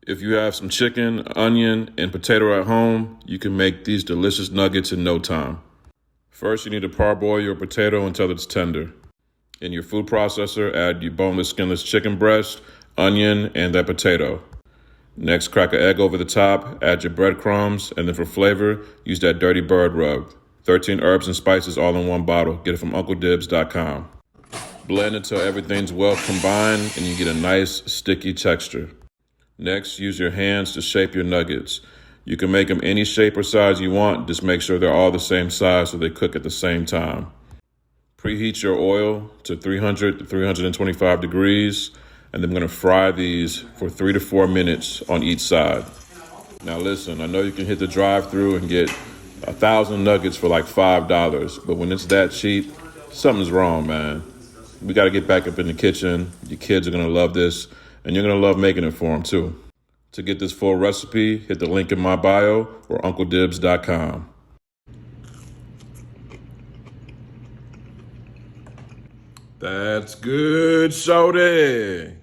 If you have some chicken, onion, and potato at home, you can make these delicious nuggets in no time. First, you need to parboil your potato until it's tender. In your food processor, add your boneless, skinless chicken breast, onion, and that potato. Next, crack an egg over the top, add your breadcrumbs, and then for flavor, use that Durtty Bird Rub. 13 herbs and spices all in one bottle. Get it from UncleDibs.com. Blend until everything's well combined and you get a nice, sticky texture. Next, use your hands to shape your nuggets. You can make them any shape or size you want, just make sure they're all the same size so they cook at the same time. Preheat your oil to 300 to 325 degrees, and then I'm going to fry these for 3 to 4 minutes on each side. Now listen, I know you can hit the drive-thru and get 1,000 nuggets for like $5, but when it's that cheap, something's wrong, man. We got to get back up in the kitchen. Your kids are going to love this, and you're going to love making it for them too. To get this full recipe, hit the link in my bio or UncleDibs.com. That's good, shorty.